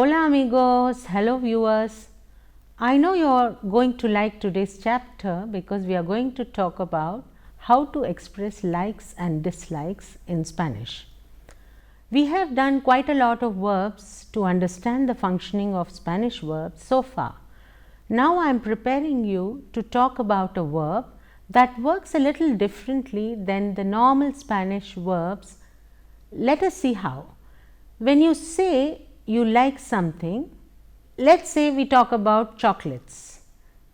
Hola amigos, hello viewers. I know you're going to like today's chapter because we are going to talk about how to express likes and dislikes in Spanish. We have done quite a lot of verbs to understand the functioning of Spanish verbs so far. Now I am preparing you to talk about a verb that works a little differently than the normal Spanish verbs. Let us see how. When you say you like something, let's say we talk about chocolates.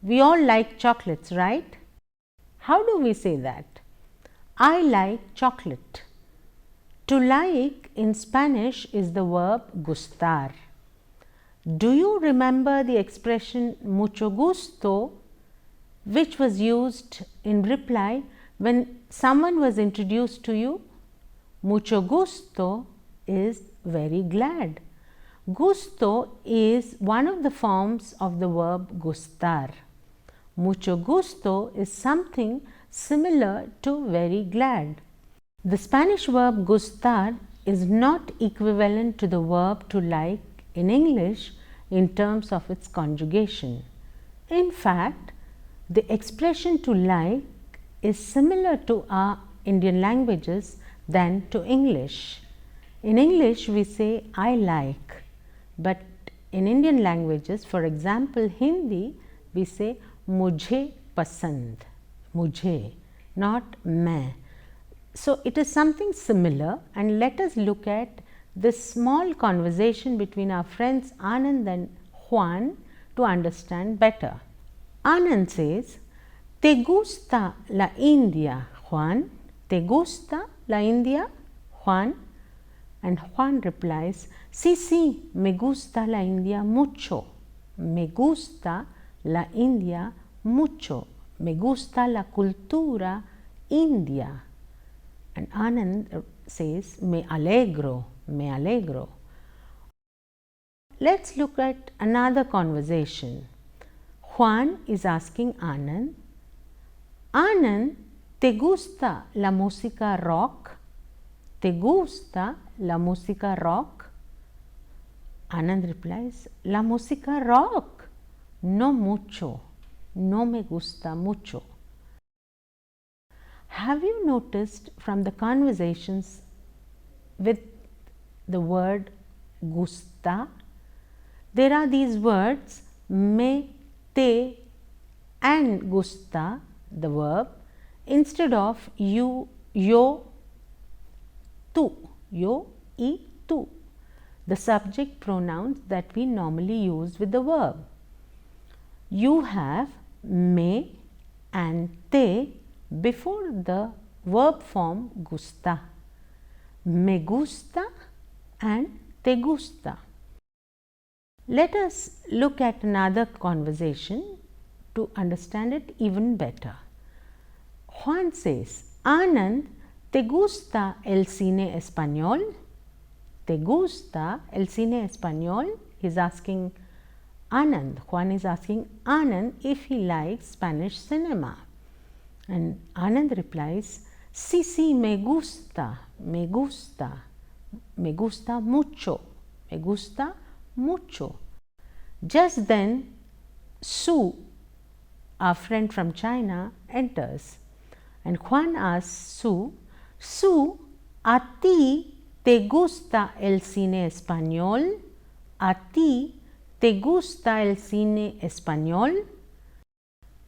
We all like chocolates, right? How do we say that? I like chocolate. To like in Spanish is the verb gustar. Do you remember the expression mucho gusto, which was used in reply when someone was introduced to you? Mucho gusto is very glad. Gusto is one of the forms of the verb gustar. Mucho gusto is something similar to very glad. The Spanish verb gustar is not equivalent to the verb to like in English in terms of its conjugation. In fact, the expression to like is similar to our Indian languages than to English. In English, we say I like, but in Indian languages, for example Hindi, we say mujhe pasand, mujhe, not main. So it is something similar, and let us look at this small conversation between our friends Anand and Juan to understand better. Anand says, ¿Te gusta la India, Juan? ¿Te gusta la India, Juan? And Juan replies, sí, sí, me gusta la India mucho. Me gusta la India mucho. Me gusta la cultura india. And Anand says, me alegro, me alegro. Let's look at another conversation. Juan is asking Anand, Anand, ¿te gusta la música rock? ¿Te gusta la música rock? Anand replies, la música rock, no mucho, no me gusta mucho. Have you noticed from the conversations with the word gusta, there are these words me, te and gusta, the verb, instead of you, yo, tu, yo, y, tu, the subject pronouns that we normally use with the verb. You have me and te before the verb form gusta. Me gusta and te gusta. Let us look at another conversation to understand it even better. Juan says, Anand, ¿te gusta el cine español? ¿Te gusta el cine español? He's asking Anand. Juan is asking Anand if he likes Spanish cinema. And Anand replies, sí, sí, me gusta, me gusta, me gusta mucho, me gusta mucho. Just then, Sue, our friend from China, enters. And Juan asks Sue, Sue, ¿a ti te gusta el cine español? ¿A ti te gusta el cine español?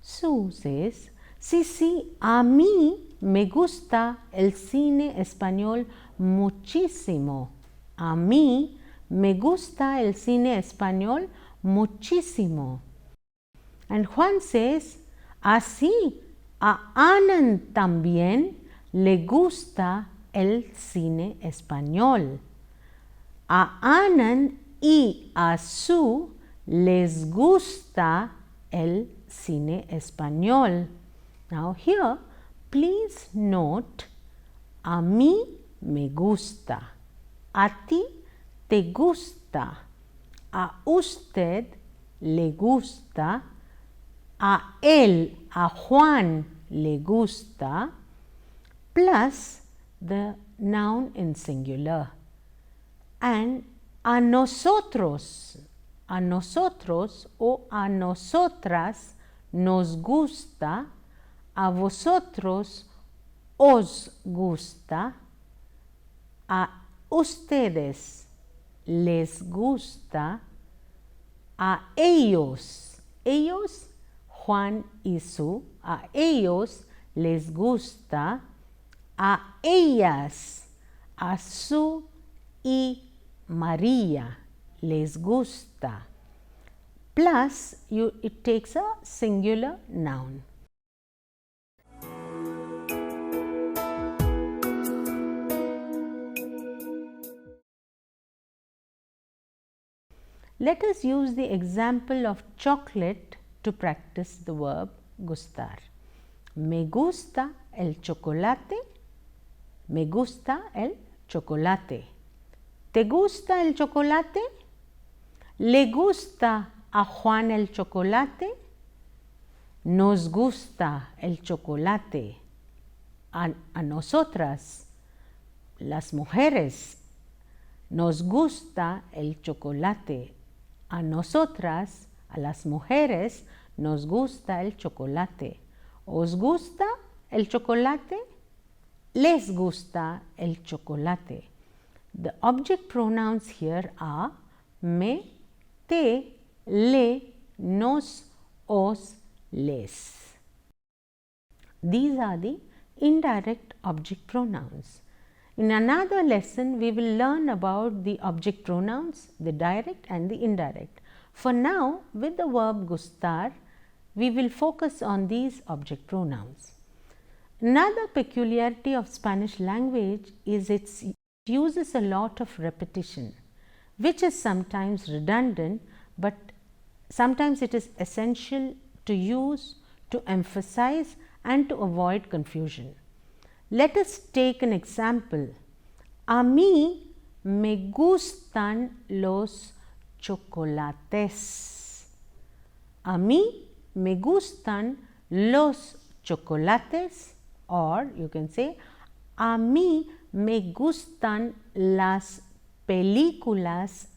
Sue says, sí, sí, a mí me gusta el cine español muchísimo. A mí me gusta el cine español muchísimo. And Juan says, así, a Anand también le gusta el cine español. A Anand y a Sue les gusta el cine español. Now here, please note, a mí me gusta, a ti te gusta, a usted le gusta, a él, a Juan le gusta, plus the noun in singular. And A nosotros o a nosotras nos gusta, a vosotros os gusta, a ustedes les gusta, a ellos, Juan y Su, a ellos les gusta, a ellas, a Su y María les gusta. Plus, it takes a singular noun. Let us use the example of chocolate to practice the verb gustar. Me gusta el chocolate. Me gusta el chocolate. ¿Te gusta el chocolate? ¿Le gusta a Juan el chocolate? Nos gusta el chocolate. A nosotras, las mujeres, nos gusta el chocolate. A nosotras, a las mujeres, nos gusta el chocolate. ¿Os gusta el chocolate? Les gusta el chocolate. The object pronouns here are me, te, le, nos, os, les. These are the indirect object pronouns. In another lesson, we will learn about the object pronouns, the direct and the indirect. For now, with the verb gustar, we will focus on these object pronouns. Another peculiarity of Spanish language is it uses a lot of repetition, which is sometimes redundant, but sometimes it is essential to use to emphasize and to avoid confusion. Let us take an example. A mí me gustan los chocolates. A mí me gustan los chocolates, or you can say, a mí me gustan las películas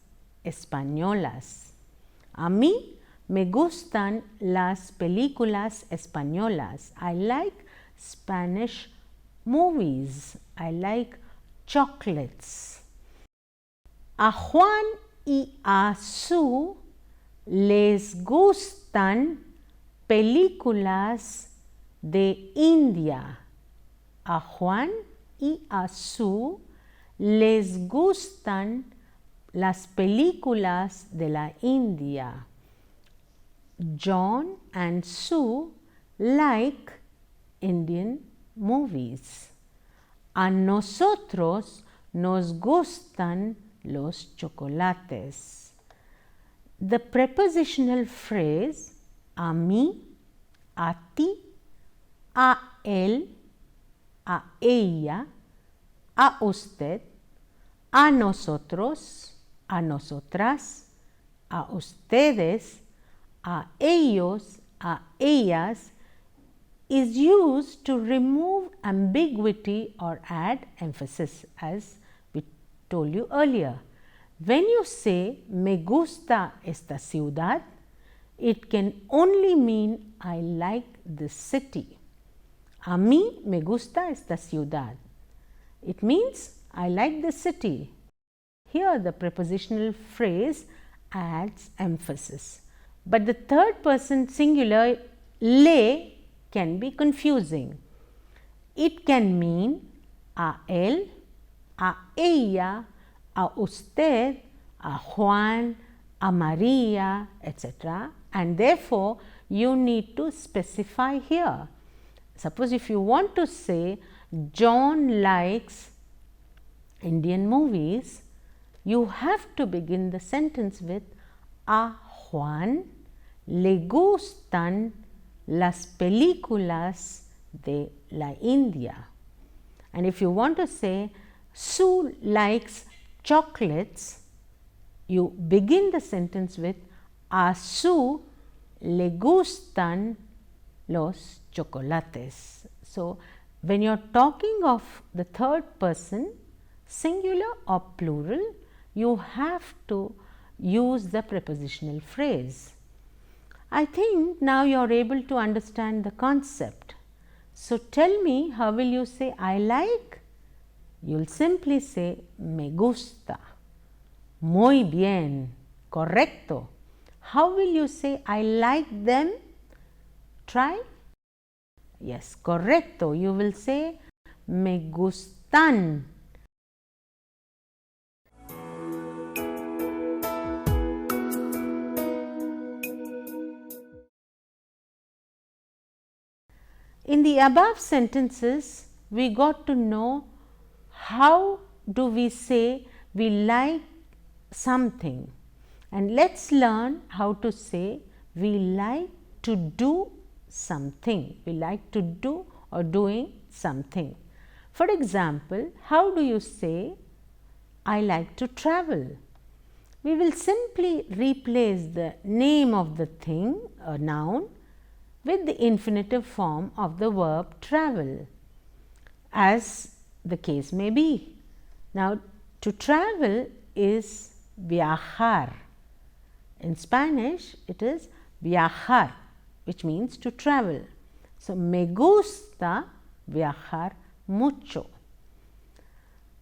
españolas. A mí me gustan las películas españolas. I like Spanish movies. I like chocolates. A Juan y a Su les gustan películas de India. A Juan y a Su les gustan las películas de la India. John and Sue like Indian movies. A nosotros nos gustan los chocolates. The prepositional phrase a mí, a ti, a él, a ella, a usted, a nosotros, a nosotras, a ustedes, a ellos, a ellas is used to remove ambiguity or add emphasis, as we told you earlier. When you say me gusta esta ciudad, it can only mean I like this city. A mí me gusta esta ciudad. It means I like the city. Here the prepositional phrase adds emphasis. But the third person singular le can be confusing. It can mean a él, a ella, a usted, a Juan, a Maria, etc. And therefore, you need to specify here. Suppose if you want to say John likes Indian movies, you have to begin the sentence with a Juan le gustan las películas de la India. And if you want to say Sue likes chocolates, you begin the sentence with a Sue le gustan los chocolates. So, when you are talking of the third person, singular or plural, you have to use the prepositional phrase. I think now you are able to understand the concept. So tell me, how will you say I like? You'll simply say me gusta. Muy bien. Correcto. How will you say I like them? Try. Yes, correcto. You will say me gustan. In the above sentences, we got to know how do we say we like something, and let's learn how to say we like to do something. We like to do or doing something. For example, how do you say I like to travel? We will simply replace the name of the thing, a noun, with the infinitive form of the verb travel, as the case may be. Now, to travel is viajar. In Spanish, it is viajar, which means to travel. So, me gusta viajar mucho.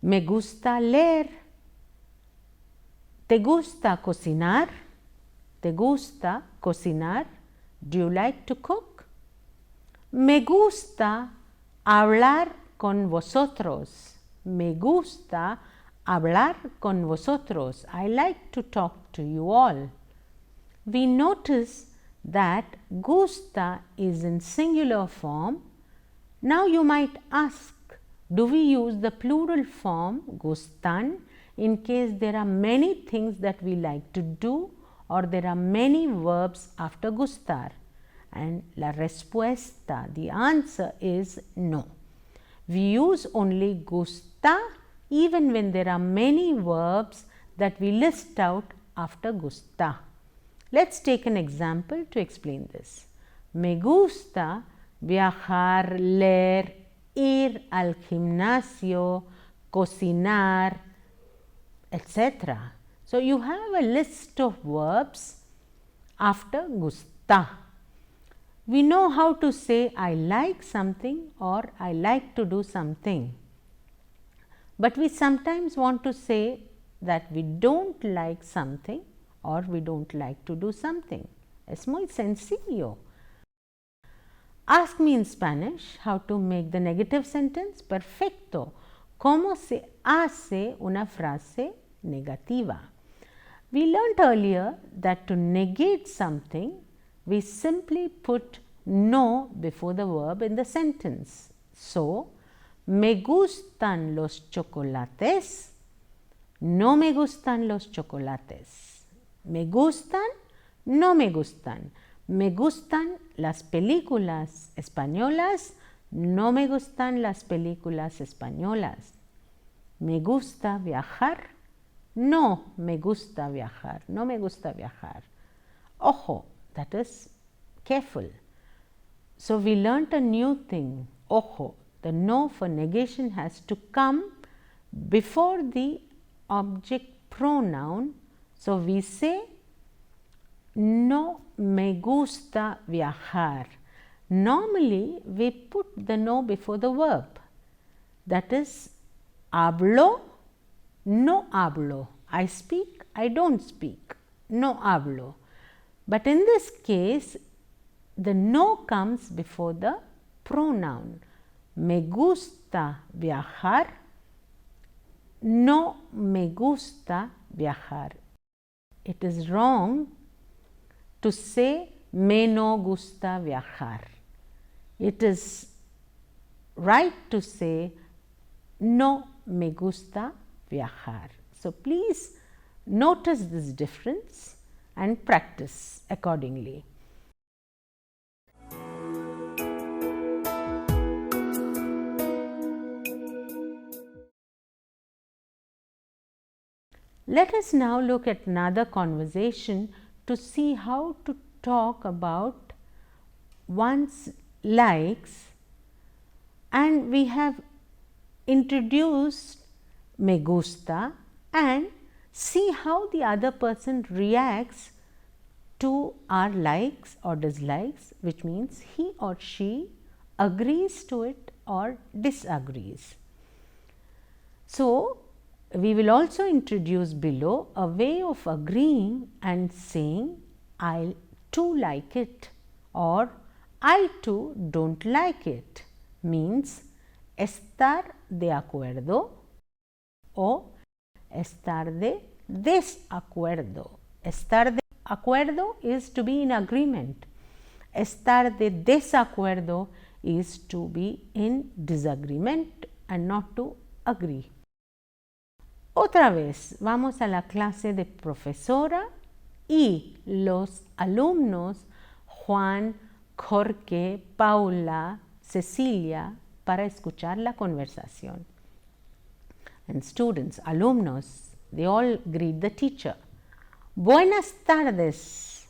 Me gusta leer. ¿Te gusta cocinar? ¿Te gusta cocinar? Do you like to cook? Me gusta hablar con vosotros. Me gusta hablar con vosotros. I like to talk to you all. We notice that gusta is in singular form. Now you might ask, do we use the plural form gustan in case there are many things that we like to do, or there are many verbs after gustar? And la respuesta, the answer is no. We use only gusta even when there are many verbs that we list out after gusta. Let's take an example to explain this. Me gusta viajar, leer, ir al gimnasio, cocinar, etc. So, you have a list of verbs after gusta. We know how to say I like something or I like to do something, but we sometimes want to say that we don't like something or we don't like to do something. Es muy sencillo. Ask me in Spanish how to make the negative sentence. Perfecto. ¿Cómo se hace una frase negativa? We learned earlier that to negate something, we simply put no before the verb in the sentence. So, me gustan los chocolates. No me gustan los chocolates. Me gustan, no me gustan. Me gustan las películas españolas. No me gustan las películas españolas. Me gusta viajar. No me gusta viajar. No me gusta viajar. Ojo, that is careful. So, we learnt a new thing. Ojo, the no for negation has to come before the object pronoun. So, we say no me gusta viajar. Normally, we put the no before the verb. That is, hablo, no hablo. I speak, I don't speak. No hablo. But in this case, the no comes before the pronoun. Me gusta viajar. No me gusta viajar. It is wrong to say me no gusta viajar. It is right to say no me gusta viajar. So, please notice this difference and practice accordingly. Let us now look at another conversation to see how to talk about one's likes, and we have introduced me gusta and see how the other person reacts to our likes or dislikes, which means he or she agrees to it or disagrees. So, we will also introduce below a way of agreeing and saying I too like it or I too don't like it, means estar de acuerdo o estar de desacuerdo. Estar de acuerdo is to be in agreement. Estar de desacuerdo is to be in disagreement and not to agree. Otra vez, vamos a la clase de profesora y los alumnos Juan, Jorge, Paula, Cecilia para escuchar la conversación. And students, alumnos, they all greet the teacher. Buenas tardes.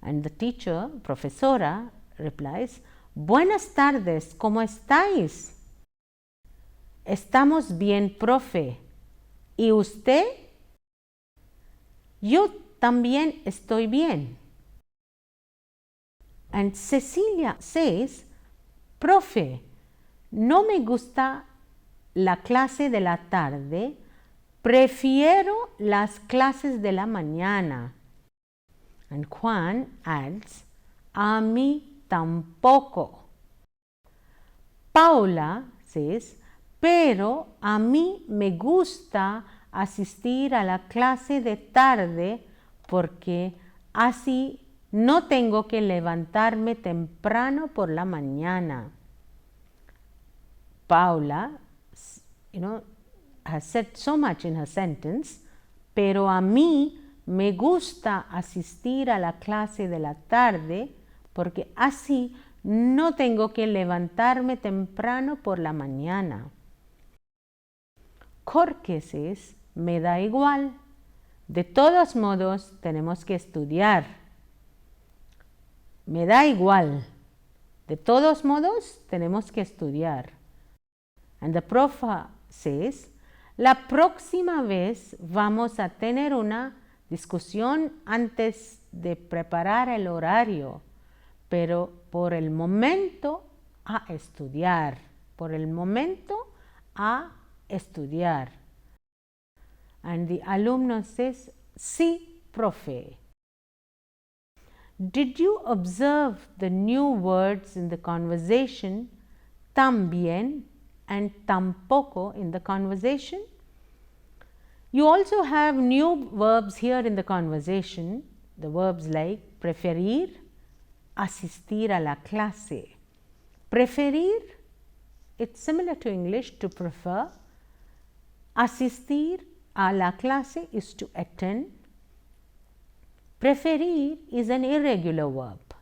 And the teacher, profesora, replies, Buenas tardes, ¿cómo estáis? Estamos bien, profe. ¿Y usted? Yo también estoy bien. And Cecilia says, Profe, no me gusta la clase de la tarde, prefiero las clases de la mañana. And Juan adds, a mí tampoco. Paula says, pero a mí me gusta asistir a la clase de tarde porque así no tengo que levantarme temprano por la mañana. Paula, has said so much in her sentence, pero a mí me gusta asistir a la clase de la tarde porque así no tengo que levantarme temprano por la mañana. Jorge says, me da igual. De todos modos, tenemos que estudiar. Me da igual. De todos modos, tenemos que estudiar. And the profa says, la próxima vez vamos a tener una discusión antes de preparar el horario, pero por el momento a estudiar. Por el momento a estudiar. And the alumno says, sí, profe. Did you observe the new words in the conversation, también and tampoco in the conversation? You also have new verbs here in the conversation, the verbs like preferir, asistir a la clase. Preferir, it's similar to English, to prefer. Asistir a la clase is to attend. Preferir is an irregular verb.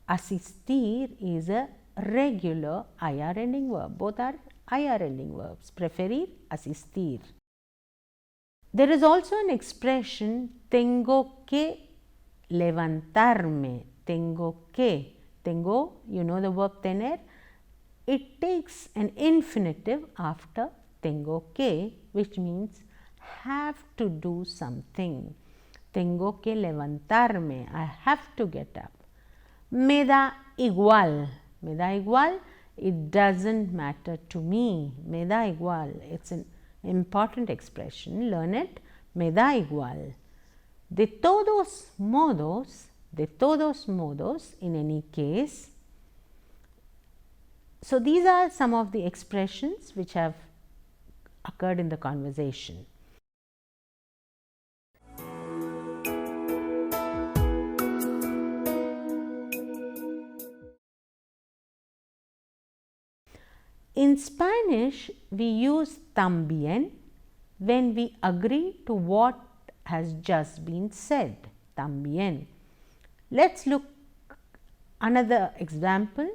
Asistir is a regular IR ending verb. Both are IR ending verbs. Preferir, asistir. There is also an expression, tengo que levantarme. Tengo que. Tengo, you know the verb tener. It takes an infinitive after tengo que, which means have to do something. Tengo que levantarme. I have to get up. Me da igual. Me da igual. It doesn't matter to me. Me da igual. It's an important expression. Learn it. Me da igual. De todos modos, in any case. So these are some of the expressions which have occurred in the conversation. In Spanish, we use también when we agree to what has just been said. También. Let's look another example.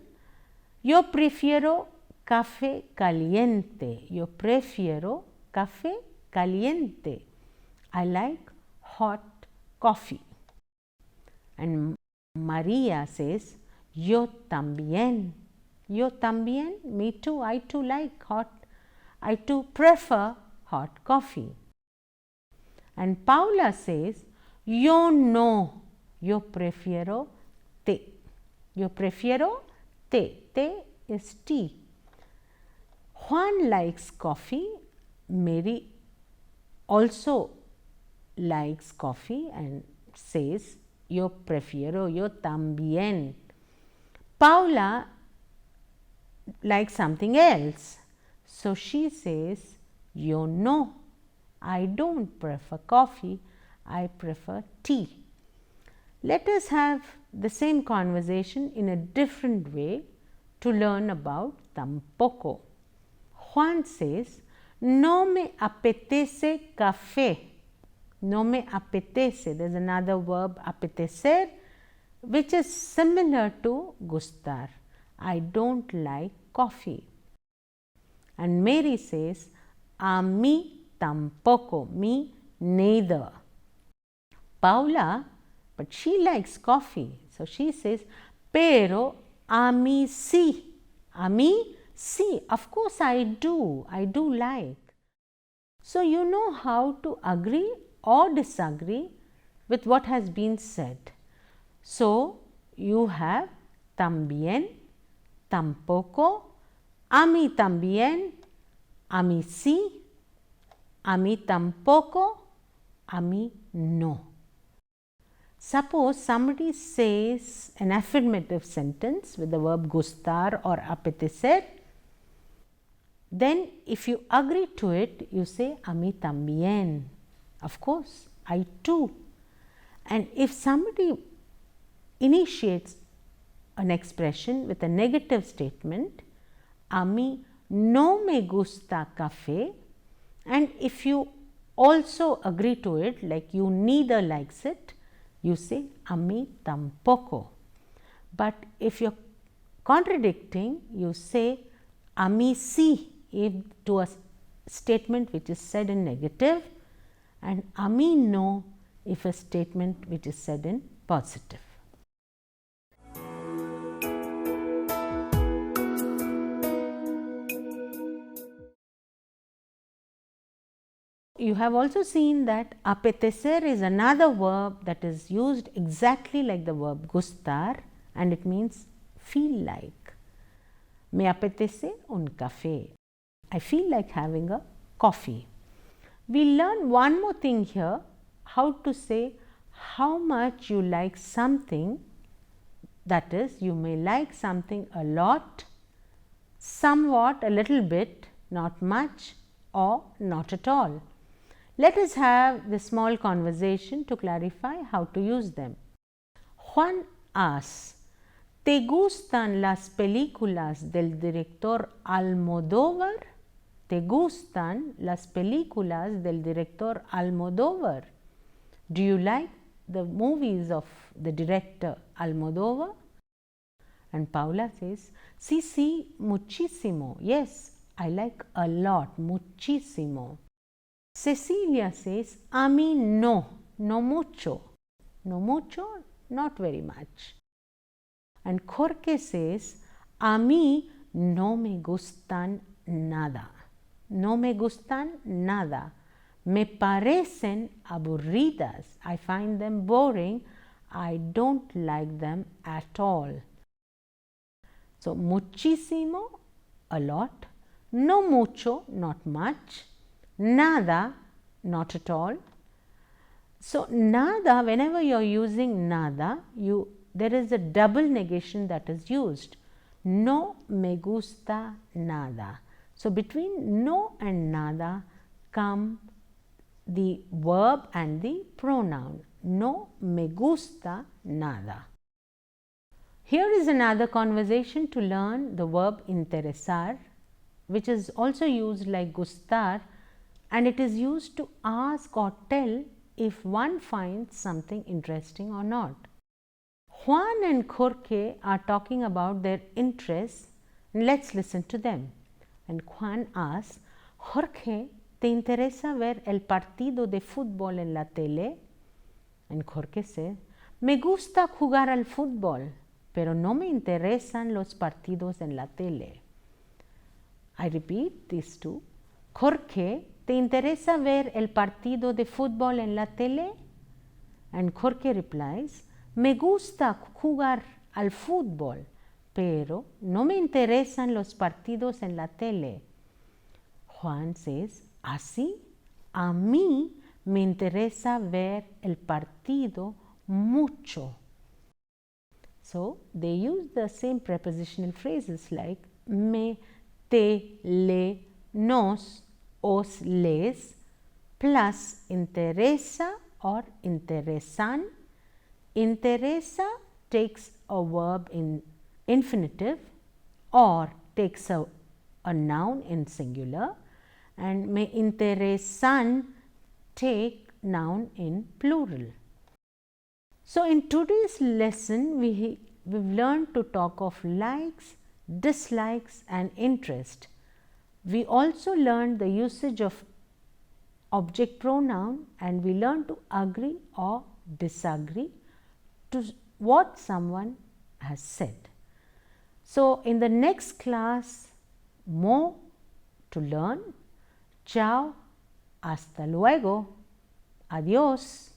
Yo prefiero café caliente. Yo prefiero café caliente. I like hot coffee. And Maria says, yo también. Yo también, me too, I too prefer hot coffee. And Paula says, yo no, yo prefiero té. Yo prefiero té. Té is tea. Juan likes coffee. Mary also likes coffee and says, yo prefiero, yo también. Paula likes something else. So she says, yo no, I don't prefer coffee, I prefer tea. Let us have the same conversation in a different way to learn about tampoco. Juan says, no me apetece café. No me apetece. There's another verb, apetecer, which is similar to gustar. I don't like coffee. And Mary says, a mí tampoco. Me neither. Paula, but she likes coffee. So she says, pero a mí sí. A mí sí. Of course I do. I do like. So you know how to agree or disagree with what has been said. So you have también, tampoco, a mí también, a mí sí, a mí tampoco, a mí no. Suppose somebody says an affirmative sentence with the verb gustar or apetecer. Then if you agree to it, you say a mí también. Of course, I too. And if somebody initiates an expression with a negative statement, a mí no me gusta café, and if you also agree to it, like you neither likes it, you say a mí tampoco. But if you're contradicting, you say a mí sí, if to a statement which is said in negative, and a mí no if a statement which is said in positive. You have also seen that apetecer is another verb that is used exactly like the verb gustar, and it means feel like. Me apetece un café. I feel like having a coffee. We learn one more thing here, how to say how much you like something. That is, you may like something a lot, somewhat, a little bit, not much, or not at all. Let us have this small conversation to clarify how to use them. Juan asks, ¿te gustan las películas del director Almodóvar? ¿Te gustan las películas del director Almodóvar? Do you like the movies of the director Almodóvar? And Paula says, sí, sí, muchísimo. Yes, I like a lot, muchísimo. Cecilia says, a mí no, no mucho. No mucho, not very much. And Jorge says, a mí no me gustan nada. No me gustan nada. Me parecen aburridas. I find them boring. I don't like them at all. So, muchísimo, a lot. No mucho, not much. Nada, not at all. So, nada, whenever you are using nada, there is a double negation that is used. No me gusta nada. So, between no and nada come the verb and the pronoun. No me gusta nada. Here is another conversation to learn the verb interesar, which is also used like gustar, and it is used to ask or tell if one finds something interesting or not. Juan and Jorge are talking about their interests. Let's listen to them. And Juan asks, Jorge, ¿te interesa ver el partido de fútbol en la tele? And Jorge says, me gusta jugar al fútbol, pero no me interesan los partidos en la tele. I repeat these two. Jorge, ¿Te interesa ver el partido de fútbol en la tele? And Jorge replies, me gusta jugar al fútbol, pero no me interesan los partidos en la tele. Juan says, ¿así? A mí me interesa ver el partido mucho. So they use the same prepositional phrases like me, te, le, nos, os, les, plus interesa or interesan. Interesa takes a verb in infinitive or takes a noun in singular, and me interesan take noun in plural. So in today's lesson, we've learned to talk of likes, dislikes and interest. We also learned the usage of object pronoun, and we learned to agree or disagree to what someone has said. So in the next class, more to learn. Chao, hasta luego, adiós.